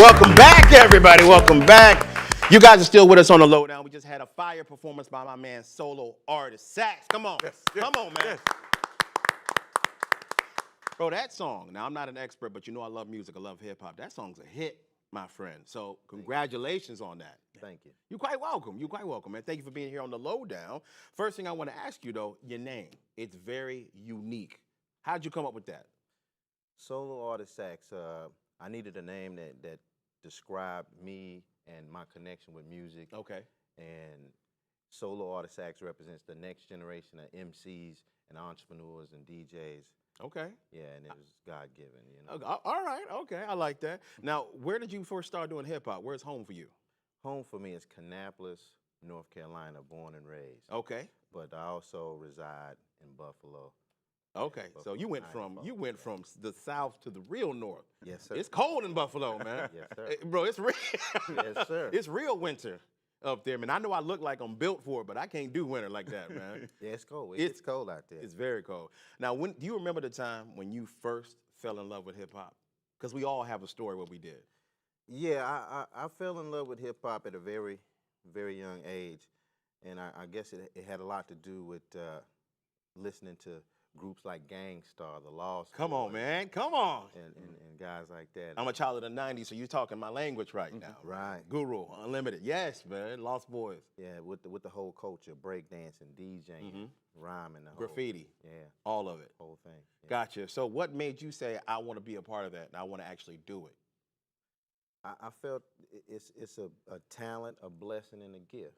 Welcome back, everybody. Welcome back. You guys are still with us on the Lowdown. We just had a fire performance by my man, solo artist Sax. Come on. Come on, man. Bro, that song, now I'm not an expert, but you know I love music. I love hip hop. That song's a hit, my friend. So congratulations on that. Thank you. You're quite welcome. You're quite welcome, man. Thank you for being here on the Lowdown. First thing I want to ask you, though, your name. It's very unique. How'd you come up with that? Solo artist Sax. I needed a name that described me and my connection with music. Okay. And solo artist Sax represents the next generation of MCs and entrepreneurs and DJs. Okay. Yeah, and it was God-given, you know. Okay. All right. Okay. I like that. Now, where did you first start doing hip hop? Where's home for you? Home for me is Kannapolis, North Carolina, born and raised. Okay. But I also reside in Buffalo. Okay. So you went from the south to the real north. Yes, sir. It's cold in Buffalo, man. Yes, sir. Bro, it's real. Yes, sir. It's real winter up there, man. I know I look like I'm built for it, but I can't do winter like that, man. Yeah, it's cold. It's cold out there. It's very cold. Now, do you remember the time when you first fell in love with hip hop? Because we all have a story what we did. Yeah, I fell in love with hip hop at a very, very young age, and I guess it had a lot to do with listening to groups like Gang Starr, The Lost Come on, Boys, man. Come on. and guys like that. I'm a child of the 90s, so you're talking my language right now. Right. Guru, Unlimited. Yes, man. Lost Boys. Yeah, with the whole culture, breakdancing, DJing, rhyming, the Graffiti. whole, yeah, All of it. whole thing. Yeah. Gotcha. So what made you say, I want to be a part of that and I want to actually do it? I felt it's a talent, a blessing, and a gift.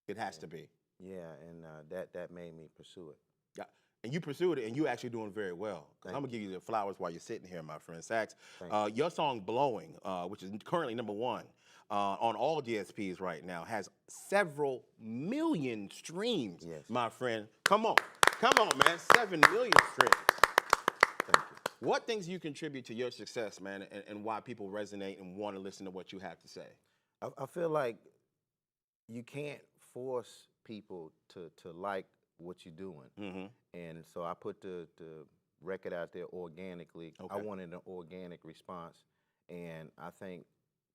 It has to be. Yeah, and that made me pursue it. Yeah. And you pursued it, and you actually doing very well. Thank I'm gonna give you the flowers while you're sitting here, my friend Sax. Thank Your song "Blowing," which is currently #1 on all DSPs right now, has several million streams. Yes. My friend. Come on, man. 7 million streams. Thank you. What things do you contribute to your success, man, and why people resonate and want to listen to what you have to say? I feel like you can't force people to like what you're doing. And so I put the record out there organically. Okay. I wanted an organic response. And I think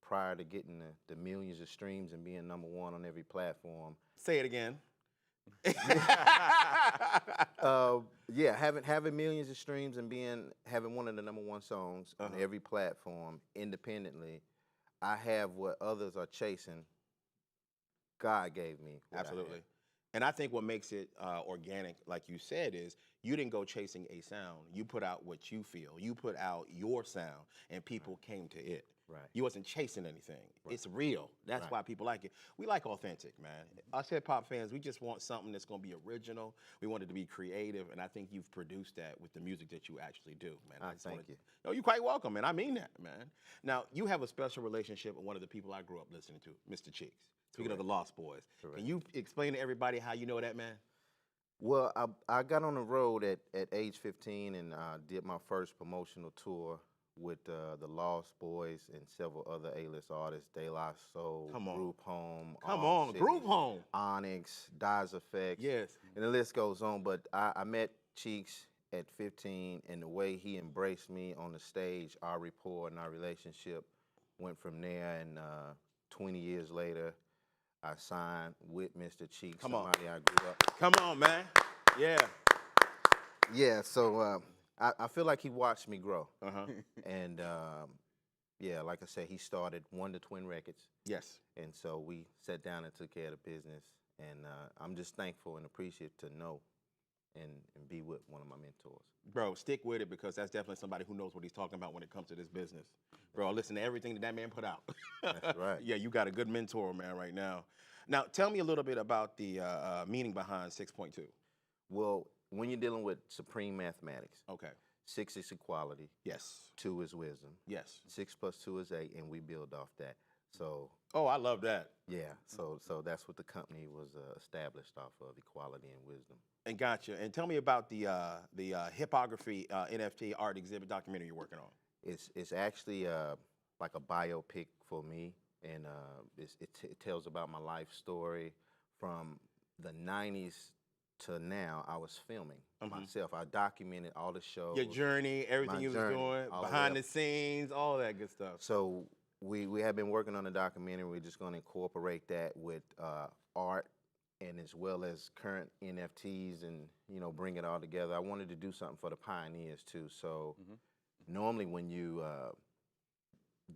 prior to getting the millions of streams and being #1 on every platform. Say it again. Yeah, having millions of streams and having one of the #1 songs on every platform independently, I have what others are chasing. God gave me. Absolutely. And I think what makes it organic, like you said, is you didn't go chasing a sound. You put out what you feel. You put out your sound, and people came to it. Right. You wasn't chasing anything. Right. It's real. That's why people like it. We like authentic, man. Us hip-hop fans, we just want something that's going to be original. We want it to be creative, and I think you've produced that with the music that you actually do, man. Thank you. No, you're quite welcome, and I mean that, man. Now, you have a special relationship with one of the people I grew up listening to, Mr. Cheeks. Speaking of the Lost Boys, can you explain to everybody how you know that man? Well, I got on the road at age 15 and did my first promotional tour with the Lost Boys and several other A-list artists, De La Soul, Group Home. Group Home. Onyx, Dies Effects. Yes. And the list goes on, but I met Cheeks at 15, and the way he embraced me on the stage, our rapport and our relationship went from there, and 20 years later, I signed with Mr. Cheeks, somebody I grew up. Come on, man. Yeah. Yeah, so I feel like he watched me grow. And yeah, like I said, he started Wonder Twin Records. Yes. And so we sat down and took care of the business. And I'm just thankful and appreciative to know and be with one of my mentors. Bro, stick with it because that's definitely somebody who knows what he's talking about when it comes to this business. Bro, listen to everything that man put out. That's right. Yeah, you got a good mentor, man, right now. Now, tell me a little bit about the meaning behind 6.2. Well, when you're dealing with supreme mathematics, Okay. 6 is equality, Yes. 2 is wisdom, Yes. 6 plus 2 is 8, and we build off that. So Oh, I love that. yeah, so that's what the company was established off of, equality and wisdom. And gotcha. And tell me about the Hippography NFT art exhibit documentary you're working on. It's actually like a biopic for me, and it tells about my life story from the 90s to now. I was filming myself. I documented all the shows. Your journey, everything my you was journey, doing, all the way behind up. the scenes, all that good stuff. So we have been working on a documentary. We're just going to incorporate that with art and as well as current NFTs and, you know, bring it all together. I wanted to do something for the pioneers too. So normally when you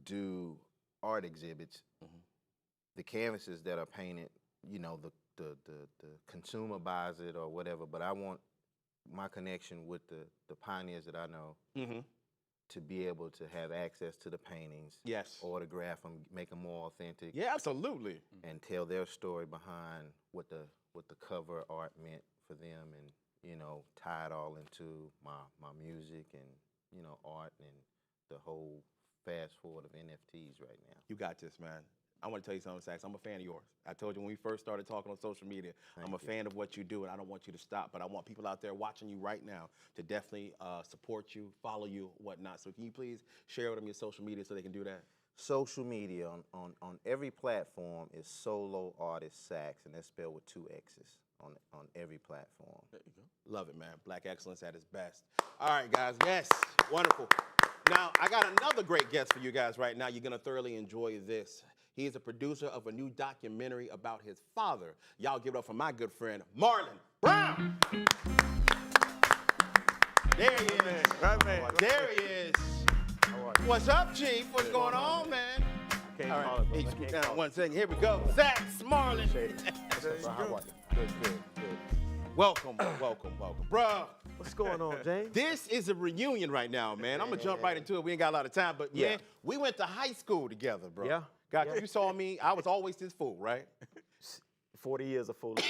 do art exhibits, the canvases that are painted, you know, the consumer buys it or whatever, but I want my connection with the pioneers that I know to be able to have access to the paintings, Yes. autograph them, make them more authentic, Yeah, absolutely. and tell their story behind what the cover art meant for them, and you know, tie it all into my music and, you know, art and the whole fast forward of NFTs right now. You got this, man. I want to tell you something, Sax. I'm a fan of yours. I told you when we first started talking on social media, I'm a fan of what you do, and I don't want you to stop, but I want people out there watching you right now to definitely support you, follow you, whatnot. So can you please share with them your social media so they can do that? Social media on every platform is Solo Artist Sax, and that's spelled with 2 X's on every platform. There you go. Love it, man. Black excellence at its best. All right, guys. Yes, wonderful. Now, I got another great guest for you guys right now. You're going to thoroughly enjoy this. He is a producer of a new documentary about his father. Y'all give it up for my good friend, Marlon Brown. There he is. Right, man. There he is. What's up, Chief? What's going on, man? All right, hey, scoot down 1 second. Here we go. Sax Marlon. How are you? Good. Welcome. Bruh. What's going on, James? This is a reunion right now, man. I'm gonna jump right into it. We ain't got a lot of time, but man, we went to high school together, bro. Yeah. Gotcha. You saw me. I was always this fool, right? 40 years of foolery.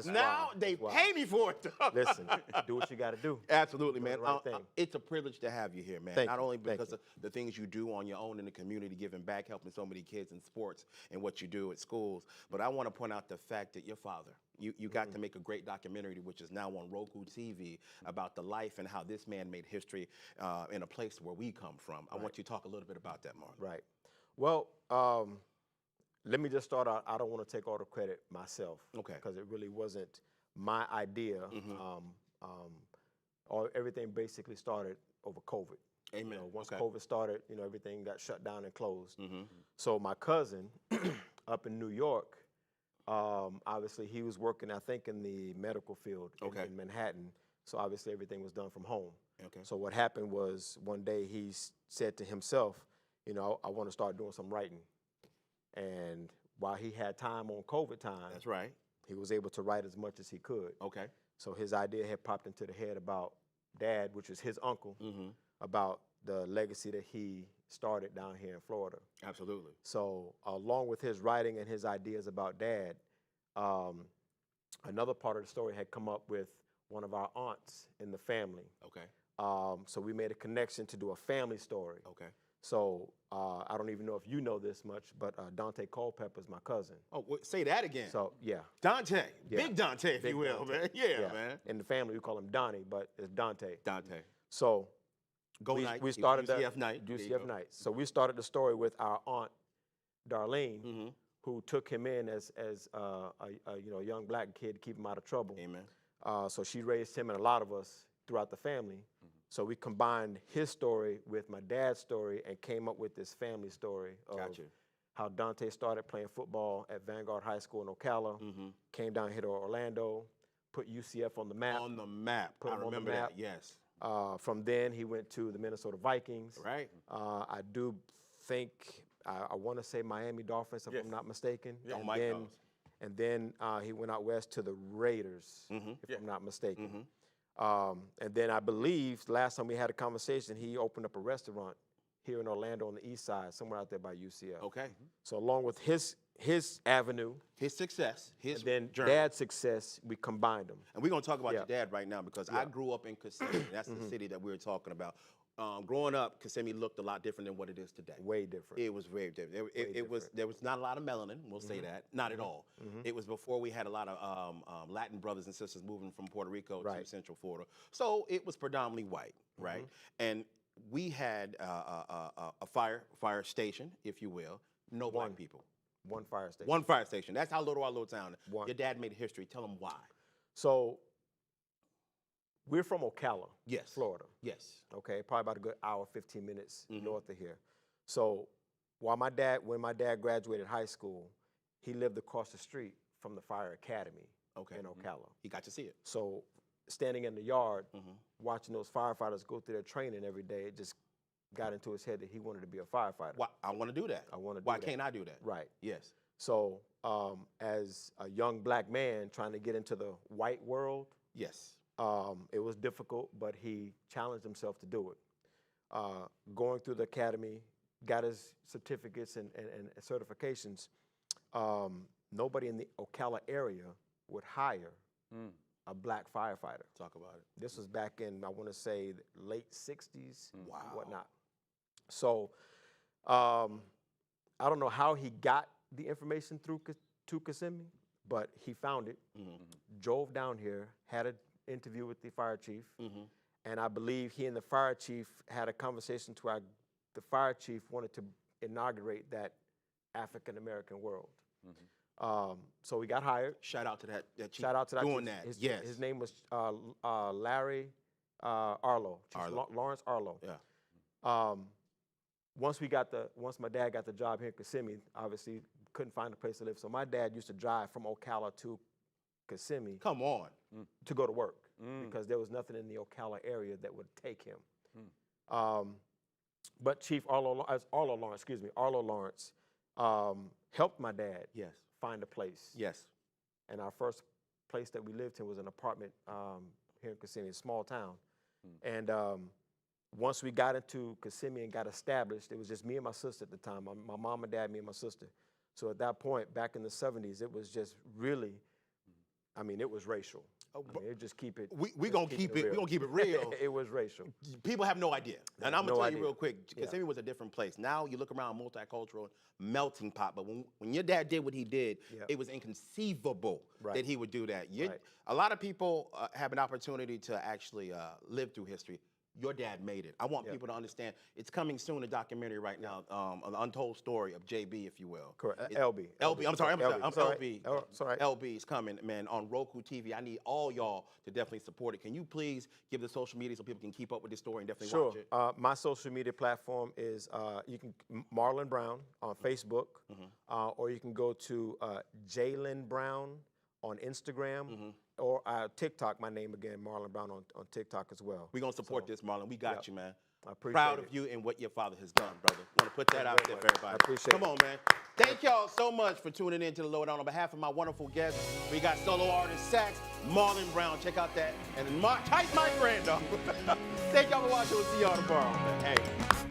Now they pay me for it, though. Listen, do what you got to do. Absolutely, man. the right thing. It's a privilege to have you here, man. Thank Not you. only Thank because you. of the things you do on your own in the community, giving back, helping so many kids in sports and what you do at schools, but I want to point out the fact that your father, you got to make a great documentary, which is now on Roku TV, about the life and how this man made history in a place where we come from. I want you to talk a little bit about that, Marlon. Right. Well, let me just start out. I don't want to take all the credit myself. Okay. Because it really wasn't my idea. Everything basically started over COVID. Amen. You know, once Okay. COVID started, you know, everything got shut down and closed. So my cousin up in New York, obviously he was working, I think, in the medical field in Manhattan. So obviously everything was done from home. Okay. So what happened was one day he said to himself, you know, I want to start doing some writing. And while he had time on COVID time, That's right. he was able to write as much as he could. Okay. So his idea had popped into the head about Dad, which was his uncle, about the legacy that he started down here in Florida. Absolutely. So along with his writing and his ideas about Dad, another part of the story had come up with one of our aunts in the family. Okay. So we made a connection to do a family story. Okay. So I don't even know if you know this much, but Dante Culpepper is my cousin. Oh, say that again. So yeah. Dante, Yeah. Big Dante, if Big you will, Dante. man. Yeah, man. In the family, we call him Donnie, but it's Dante. Dante. So Go we, night. we started UCF the night. There you UCF go. night. So we started the story with our aunt Darlene, who took him in as a young black kid to keep him out of trouble. Amen. So she raised him and a lot of us throughout the family. So we combined his story with my dad's story and came up with this family story of Gotcha. how Dante started playing football at Vanguard High School in Ocala, came down here to Orlando, put UCF on the map. On the map. Put I him on the remember map. that. Yes. From then, he went to the Minnesota Vikings. Right. I do think, I want to say Miami Dolphins, if Yes. I'm not mistaken. Yeah, and Mike then, knows. and then he went out west to the Raiders, if I'm not mistaken. And then I believe last time we had a conversation, he opened up a restaurant here in Orlando on the east side, somewhere out there by UCF. Okay. So along with his avenue, His success, his and then journey. Dad's success, we combined them. And we're going to talk about Yeah. your dad right now because I grew up in Kissimmee. That's the city that we were talking about. Growing up, Kissimmee looked a lot different than what it is today. Way different. It was very different. There was not a lot of melanin. We'll say that. Not at all. It was before we had a lot of Latin brothers and sisters moving from Puerto Rico to Right. Central Florida. So it was predominantly white, right? And we had a fire station, if you will. No black people. One fire station. One fire station. That's how little our little town is. One. Your dad made history. Tell them why. So we're from Ocala, Yes. Florida. Yes. Okay, probably about a good hour, 15 minutes north of here. So when my dad graduated high school, he lived across the street from the fire academy in Ocala. He got to see it. So standing in the yard, watching those firefighters go through their training every day, it just got into his head that he wanted to be a firefighter. Why, I want to do that. Why can't I do that? Right. Yes. So as a young black man trying to get into the white world, yes, it was difficult, but he challenged himself to do it. Going through the academy, got his certificates and certifications. Nobody in the Ocala area would hire a black firefighter. Talk about it. This was back in, I want to say, the late 60s, Wow. whatnot. So I don't know how he got the information through to Kissimmee, but he found it, drove down here, had an interview with the fire chief, and I believe he and the fire chief had a conversation to where the fire chief wanted to inaugurate that African-American world. So we got hired. Shout out to that chief. Shout out to that doing chief. that. Yes. His name was Larry Arlo. Lawrence Arlo. Yeah. Once my dad got the job here in Kissimmee, obviously couldn't find a place to live. So my dad used to drive from Ocala to Kissimmee. Come on. To go to work because there was nothing in the Ocala area that would take him. But Chief Arlo Lawrence helped my dad Yes. find a place. Yes. And our first place that we lived in was an apartment here in Kissimmee, a small town. And once we got into Kissimmee and got established, it was just me and my sister at the time, my mom and dad, me and my sister. So at that point, back in the 70s, it was just really, I mean, it was racial. It just keep it. We're gonna keep it. We're gonna keep it real. It was racial. People have no idea, and I'm gonna tell you real quick. Yeah. Kissimmee was a different place. Now you look around, multicultural, melting pot. But when your dad did what he did, it was inconceivable that he would do that. A lot of people have an opportunity to actually live through history. Your dad made it. I want people to understand. It's coming soon, a documentary right now, an untold story of JB, if you will. Correct. LB. I'm sorry. LB. Oh, sorry. LB is coming, man, on Roku TV. I need all y'all to definitely support it. Can you please give the social media so people can keep up with this story and definitely watch it? My social media platform is you can Marlon Brown on Facebook, or you can go to Jalen Brown on Instagram. Or TikTok, my name again, Marlon Brown on TikTok as well. We're going to support this, Marlon. We got you, man. I appreciate Proud it. of you and what your father has done, brother. Want to put that out there for everybody. I appreciate Come on, man. Thank y'all so much for tuning in to the Lowdown. On behalf of my wonderful guests, we got solo artist sax, Marlon Brown. Check out that. And Type my granddaughter. Thank y'all for watching. We'll see y'all tomorrow. Hey.